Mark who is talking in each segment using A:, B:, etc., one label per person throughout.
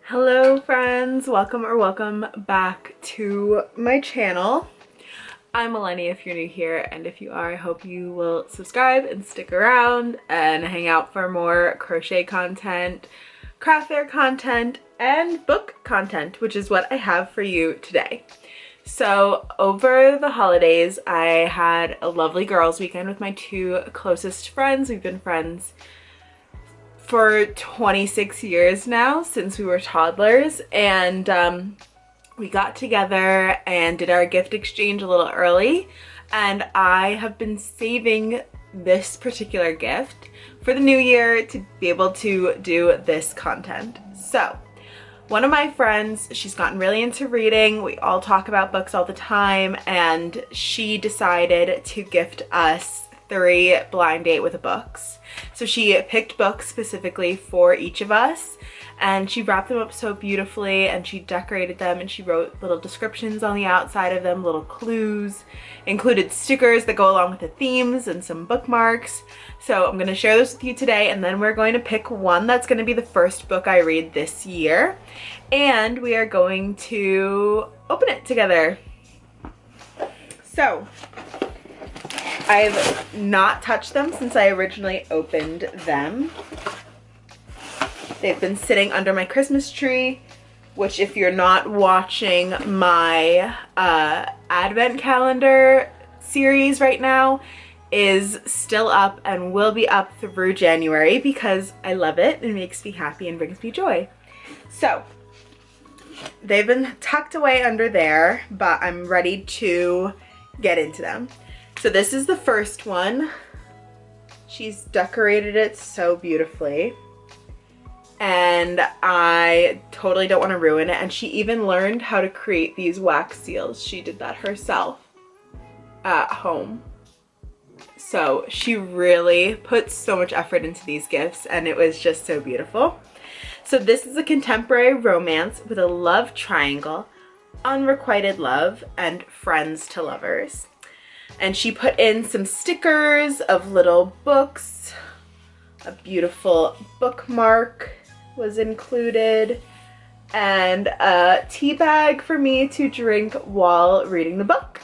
A: Hello friends, welcome back to my channel. I'm Melanie if you're new here, and if you are, I hope you will subscribe and stick around and hang out for more crochet content, craft fair content, and book content, which is what I have for you today. So over the holidays, I had a lovely girls' weekend with my two closest friends. We've been friends for 26 years now, since we were toddlers, and we got together and did our gift exchange a little early, and I have been saving this particular gift for the new year to be able to do this content. So one of my friends, she's gotten really into reading. We all talk about books all the time, and she decided to gift us 3 blind date with the books. So she picked books specifically for each of us, and she wrapped them up so beautifully, and she decorated them, and she wrote little descriptions on the outside of them, little clues, included stickers that go along with the themes and some bookmarks. So I'm going to share this with you today, and then we're going to pick one that's going to be the first book I read this year, and we are going to open it together. So I've not touched them since I originally opened them. They've been sitting under my Christmas tree, which, if you're not watching my advent calendar series right now, is still up and will be up through January because I love it. It makes me happy and brings me joy. So they've been tucked away under there, but I'm ready to get into them. So this is the first one. She's decorated it so beautifully, and I totally don't want to ruin it. And she even learned how to create these wax seals. She did that herself at home. So she really put so much effort into these gifts, and it was just so beautiful. So this is a contemporary romance with a love triangle, unrequited love, and friends to lovers. And she put in some stickers of little books. A beautiful bookmark was included, and a tea bag for me to drink while reading the book.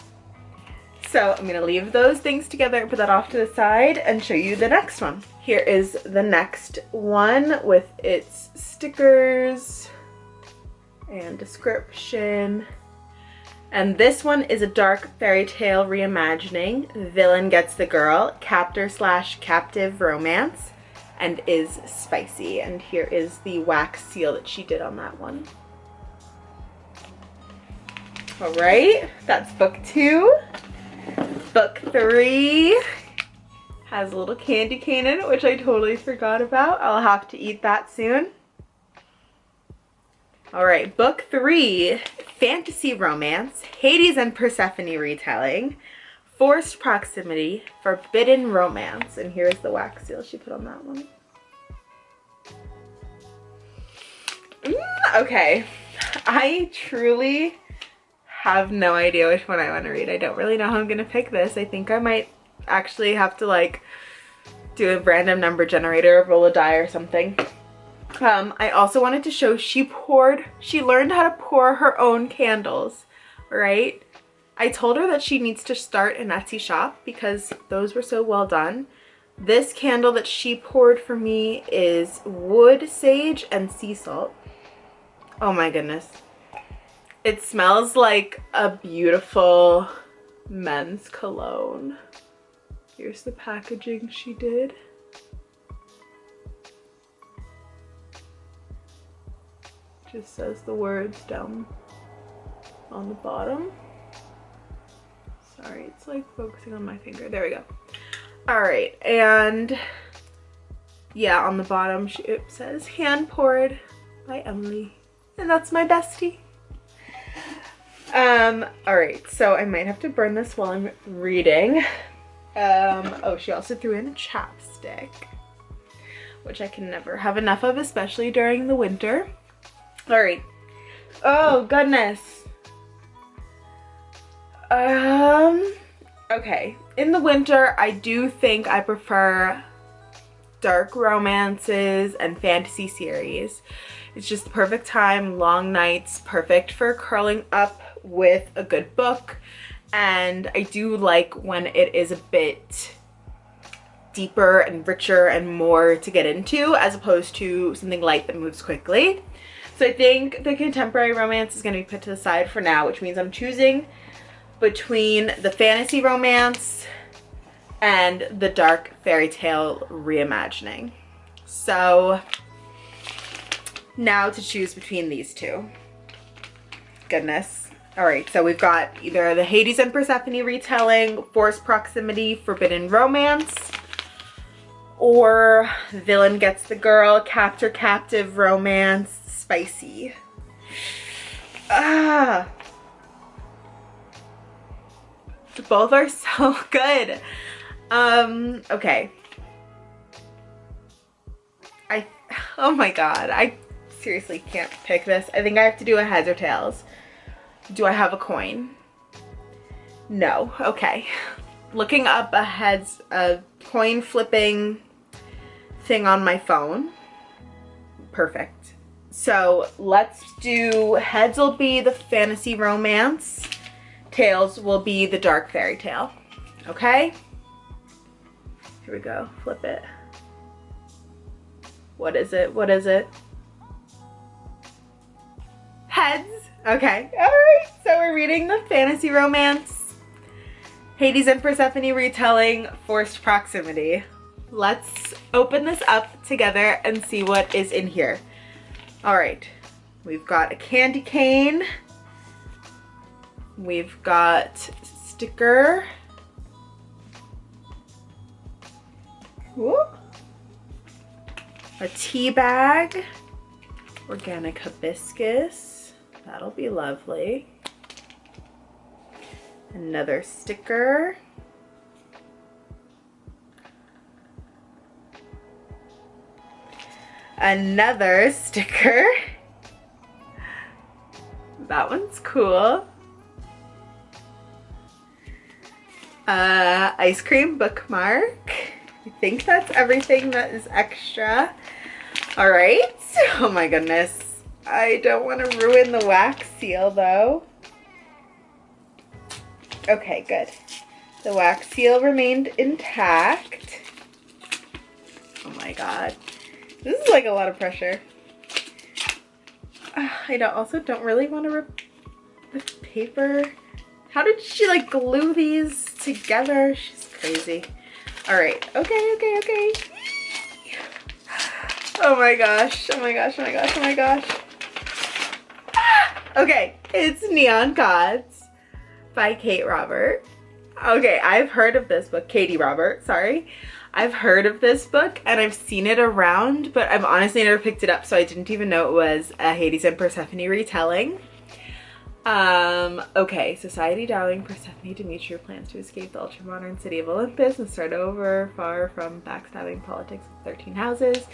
A: So I'm gonna leave those things together, put that off to the side, and show you the next one. Here is the next one with its stickers and description. And this one is a dark fairy tale reimagining. Villain gets the girl, captor/captive romance, and is spicy. And here is the wax seal that she did on that one. All right, that's book 2. Book 3 has a little candy cane in it, which I totally forgot about. I'll have to eat that soon. All right, book 3, fantasy romance, Hades and Persephone retelling, forced proximity, forbidden romance. And here's the wax seal she put on that one. Okay, I truly have no idea which one I want to read. I don't really know how I'm gonna pick this. I think I might actually have to like do a random number generator, roll a die or something. I also wanted to show she learned how to pour her own candles, right? I told her that she needs to start an Etsy shop because those were so well done. This candle that she poured for me is wood, sage, and sea salt. Oh my goodness. It smells like a beautiful men's cologne. Here's the packaging she did. Just says the words down on the bottom. Sorry, it's like focusing on my finger. There we go. All right, and yeah, on the bottom it says hand poured by Emily, and that's my bestie. All right, so I might have to burn this while I'm reading. Oh, she also threw in a chapstick, which I can never have enough of, especially during the winter. All right. Oh, goodness. Okay. In the winter, I do think I prefer dark romances and fantasy series. It's just the perfect time, long nights, perfect for curling up with a good book. And I do like when it is a bit deeper and richer and more to get into, as opposed to something light that moves quickly. So I think the contemporary romance is going to be put to the side for now, which means I'm choosing between the fantasy romance and the dark fairy tale reimagining. So now to choose between these two. Goodness. All right, so we've got either the Hades and Persephone retelling, Forced Proximity, Forbidden Romance, or Villain Gets the Girl, Captor Captive Romance, Spicy. Both are so good. Okay. Oh my god, I seriously can't pick this. I think I have to do a heads or tails. Do I have a coin? No. Okay. Looking up a coin flipping thing on my phone. Perfect. So let's do, heads will be the fantasy romance, tails will be the dark fairy tale. Okay? Here we go. Flip it. What is it? What is it? Heads. Okay. All right. So we're reading the fantasy romance, Hades and Persephone retelling, Forced Proximity. Let's open this up together and see what is in here. All right. We've got a candy cane. We've got sticker. Whoop. A tea bag. Organic hibiscus. That'll be lovely. Another sticker. Another sticker. That one's cool. Ice cream bookmark. I think that's everything that is extra. All right. Oh my goodness. I don't want to ruin the wax seal though. Okay, good. The wax seal remained intact. Oh my god. This is like a lot of pressure. I also don't really want to rip the paper. How did she like glue these together? She's crazy. All right. Okay. Oh my gosh. Oh my gosh. Oh my gosh. Oh my gosh. Okay. It's Neon Gods by Kate Robert. Okay. I've heard of this book. Katie Robert. Sorry. I've heard of this book and I've seen it around, but I've honestly never picked it up, so I didn't even know it was a Hades and Persephone retelling. Okay, society darling Persephone Demeter plans to escape the ultramodern city of Olympus and start over far from backstabbing politics of 13 houses.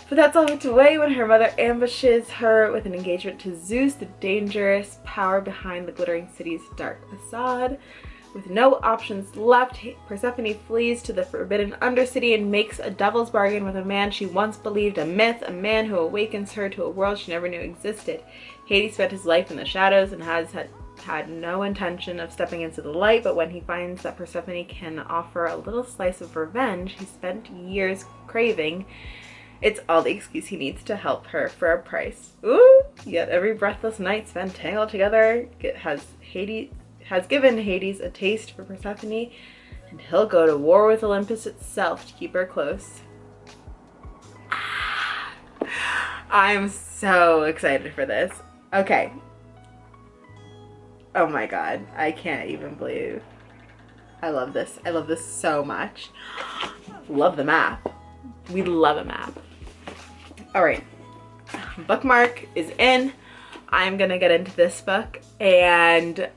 A: But that's all put away when her mother ambushes her with an engagement to Zeus, the dangerous power behind the glittering city's dark facade. With no options left, Persephone flees to the forbidden Undercity and makes a devil's bargain with a man she once believed a myth, a man who awakens her to a world she never knew existed. Hades spent his life in the shadows and has had no intention of stepping into the light, but when he finds that Persephone can offer a little slice of revenge he spent years craving, it's all the excuse he needs to help her for a price. Ooh! Yet every breathless night spent tangled together has given Hades a taste for Persephone, and he'll go to war with Olympus itself to keep her close. I'm so excited for this. Okay. Oh my god, I can't even believe. I love this. I love this so much. Love the map. We love a map. All right, bookmark is in. I'm gonna get into this book and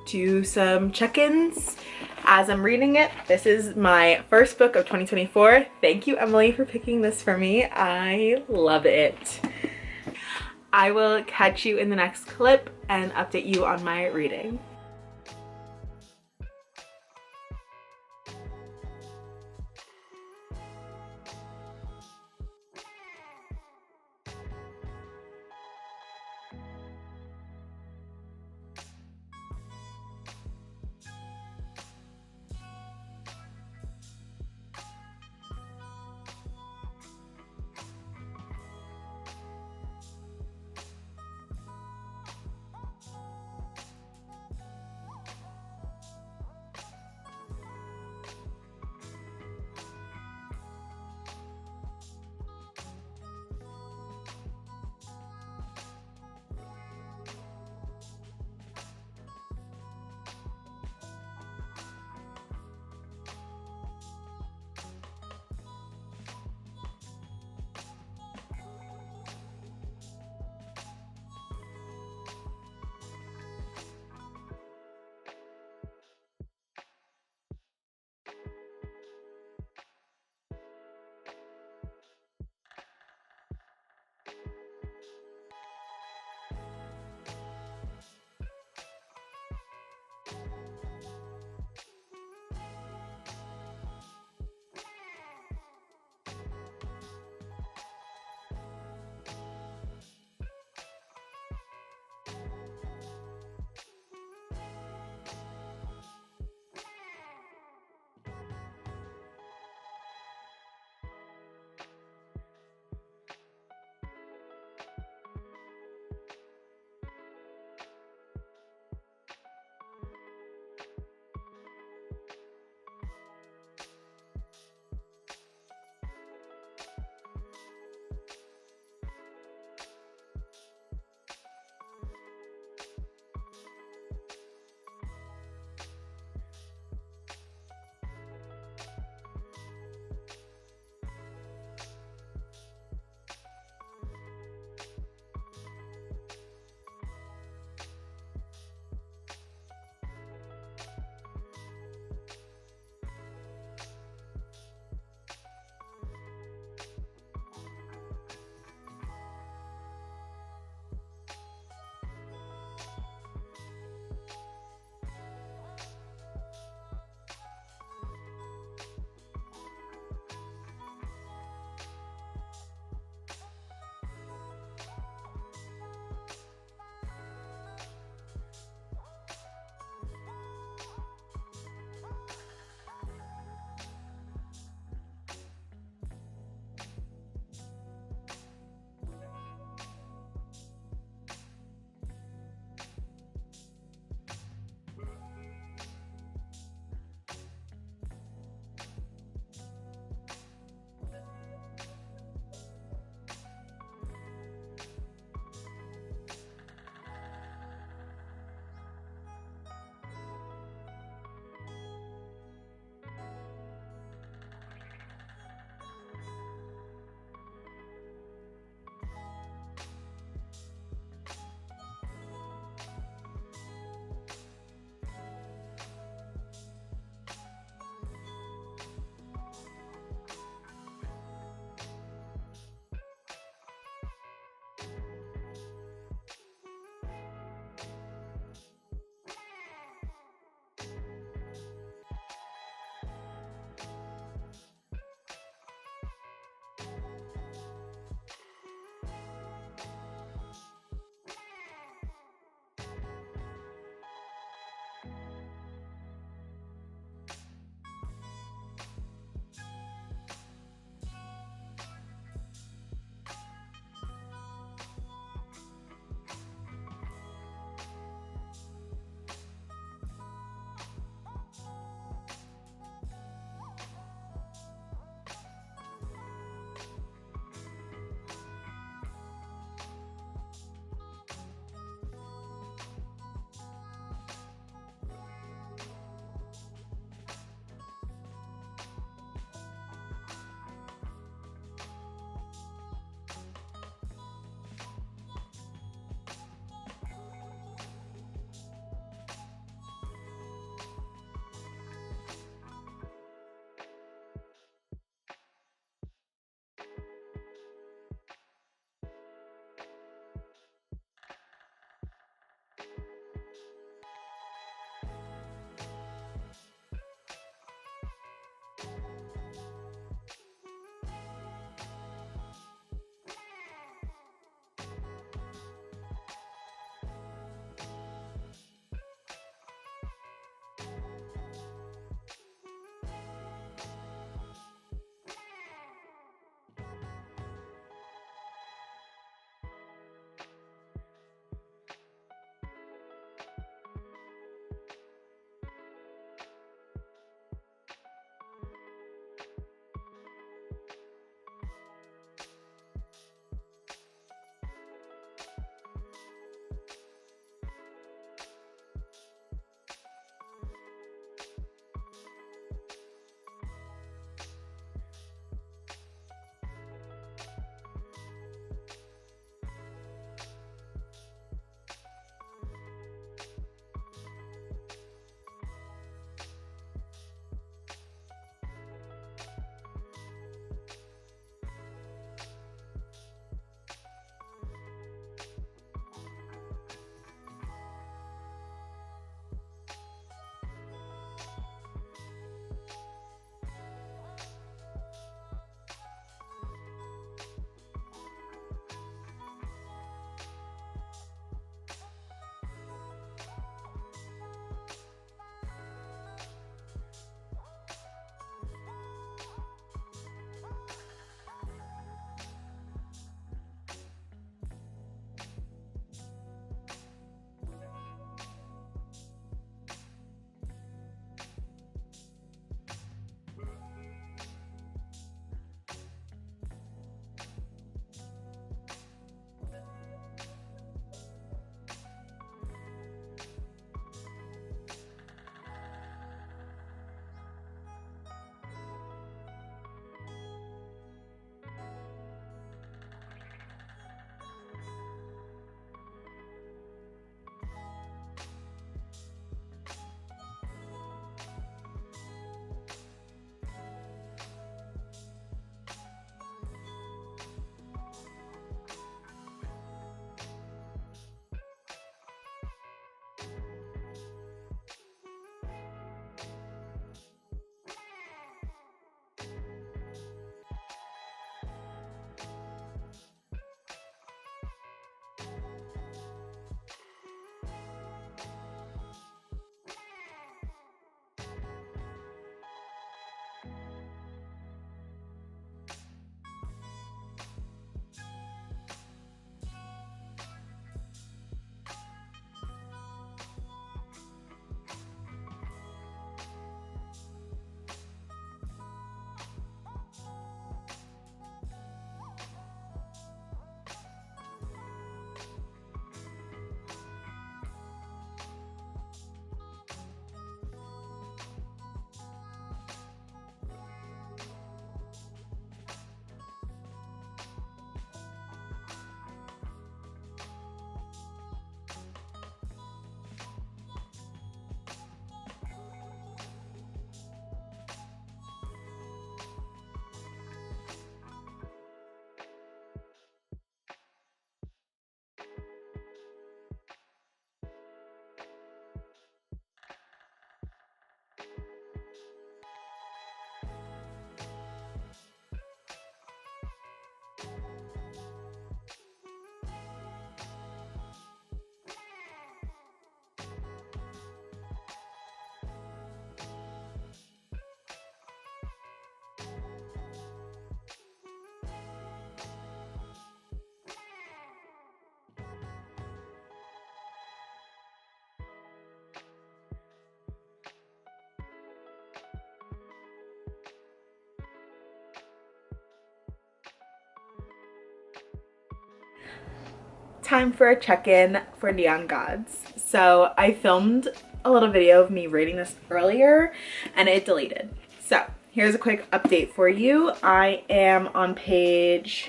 A: do some check-ins as I'm reading it. This is my first book of 2024. Thank you, Emily, for picking this for me. I love it. I will catch you in the next clip and update you on my reading. time for a check-in for Neon Gods. So I filmed a little video of me reading this earlier and it deleted. So here's a quick update for you. I am on page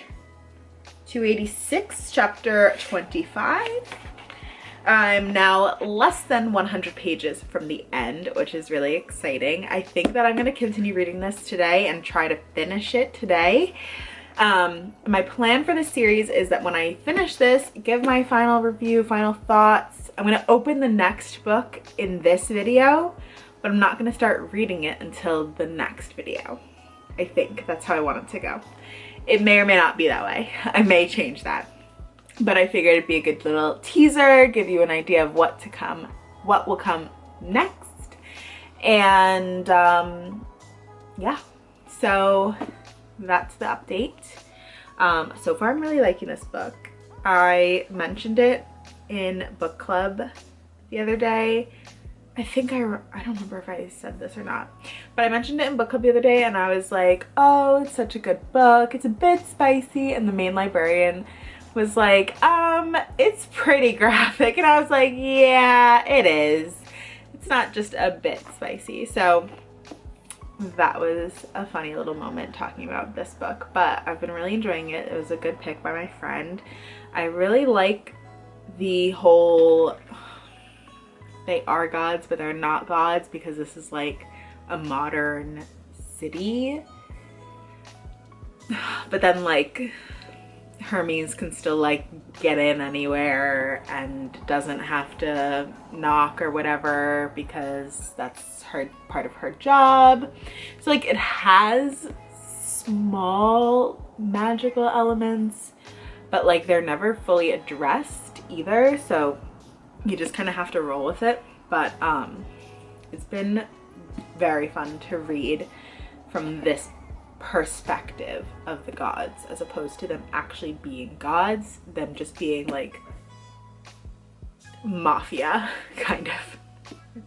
A: 286, chapter 25. I'm now less than 100 pages from the end, which is really exciting. I think that I'm going to continue reading this today and try to finish it today. My plan for this series is that when I finish this, give my final review, final thoughts. I'm going to open the next book in this video, but I'm not going to start reading it until the next video. I think that's how I want it to go. It may or may not be that way. I may change that. But I figured it'd be a good little teaser, give you an idea of what will come next. And yeah, so that's the update. So far I'm really liking this book. I mentioned it in book club the other day. I don't remember if I said this or not, but I mentioned it in book club the other day and I was like, oh, it's such a good book. It's a bit spicy, and the main librarian was like, it's pretty graphic, and I was like, yeah, it is. It's not just a bit spicy. So that was a funny little moment talking about this book, but I've been really enjoying it. It was a good pick by my friend. I really like the whole they are gods but they're not gods, because this is like a modern city, but then like Hermes can still like get in anywhere and doesn't have to knock or whatever because that's part of her job. So like it has small magical elements, but like they're never fully addressed either, so you just kind of have to roll with it. But it's been very fun to read from this perspective of the gods, as opposed to them actually being gods, them just being like mafia kind of.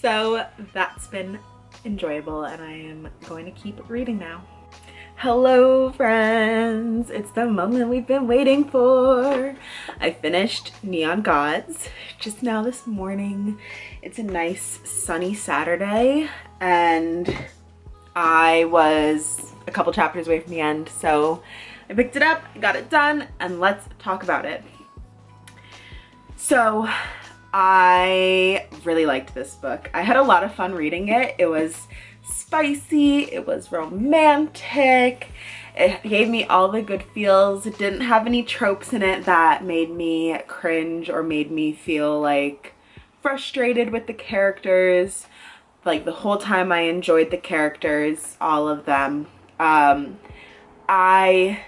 A: So that's been enjoyable and I am going to keep reading now. Hello friends, it's the moment we've been waiting for. I finished Neon Gods just now this morning. It's a nice sunny Saturday and I was a couple chapters away from the end, so I picked it up, got it done, and let's talk about it. So I really liked this book. I had a lot of fun reading it. It was spicy, it was romantic, it gave me all the good feels. It didn't have any tropes in it that made me cringe or made me feel like frustrated with the characters. Like the whole time I enjoyed the characters, all of them. I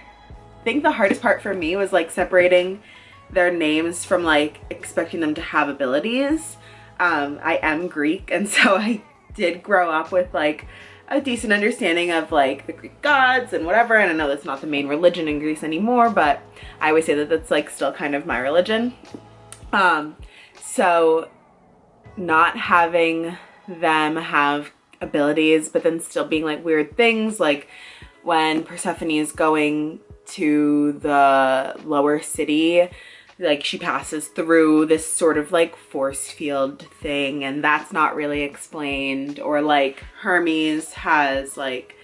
A: think the hardest part for me was like separating their names from like expecting them to have abilities. I am Greek, and so I did grow up with like a decent understanding of like the Greek gods and whatever, and I know that's not the main religion in Greece anymore, but I always say that that's like still kind of my religion. So not having them have abilities but then still being like weird things, like when Persephone is going to the lower city, like she passes through this sort of like force field thing and that's not really explained. Or like Hermes has like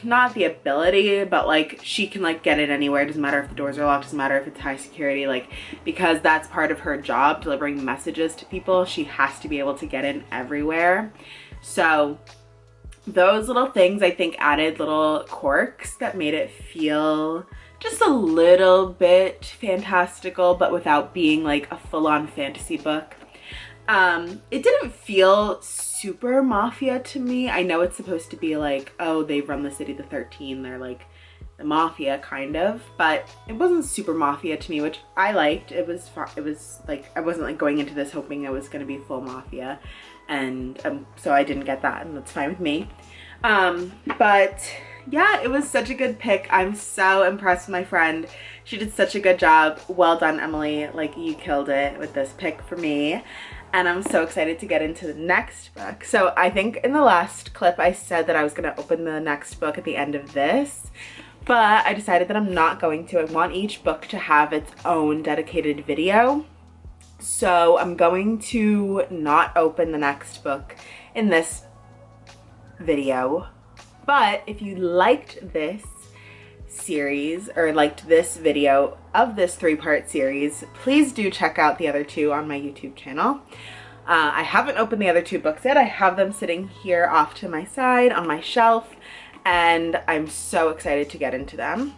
A: not the ability, but like she can like get in anywhere. It doesn't matter if the doors are locked, doesn't matter if it's high security, like because that's part of her job, delivering messages to people. She has to be able to get in everywhere. So those little things I think added little quirks that made it feel just a little bit fantastical, but without being like a full-on fantasy book. It didn't feel super mafia to me. I know it's supposed to be like, oh, they run the city, the 13, they're like the mafia kind of, but it wasn't super mafia to me, which I liked. It was like, I wasn't like going into this hoping it was going to be full mafia, and so I didn't get that, and that's fine with me. But yeah, it was such a good pick. I'm so impressed with my friend. She did such a good job. Well done, Emily. Like, you killed it with this pick for me. And I'm so excited to get into the next book. So I think in the last clip I said that I was going to open the next book at the end of this. but I decided that I'm not going to. I want each book to have its own dedicated video. So I'm going to not open the next book in this video. But if you liked this series or liked this video of this 3-part series, please do check out the other 2 on my YouTube channel. I haven't opened the other 2 books yet. I have them sitting here off to my side on my shelf, and I'm so excited to get into them.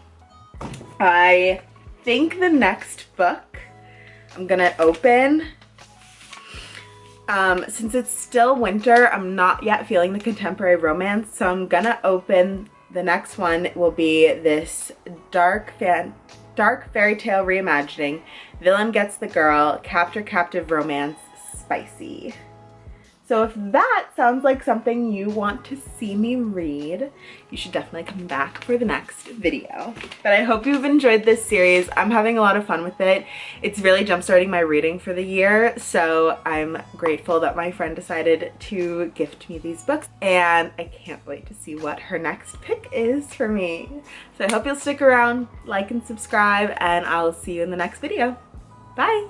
A: I think the next book I'm gonna open, since it's still winter, I'm not yet feeling the contemporary romance, so I'm gonna open the next one. It will be this dark fairy tale reimagining, Villain Gets the Girl, Captor Captive Romance, Spicy. So if that sounds like something you want to see me read, you should definitely come back for the next video. But I hope you've enjoyed this series. I'm having a lot of fun with it. It's really jumpstarting my reading for the year, so I'm grateful that my friend decided to gift me these books, and I can't wait to see what her next pick is for me. So I hope you'll stick around, like and subscribe, and I'll see you in the next video. Bye!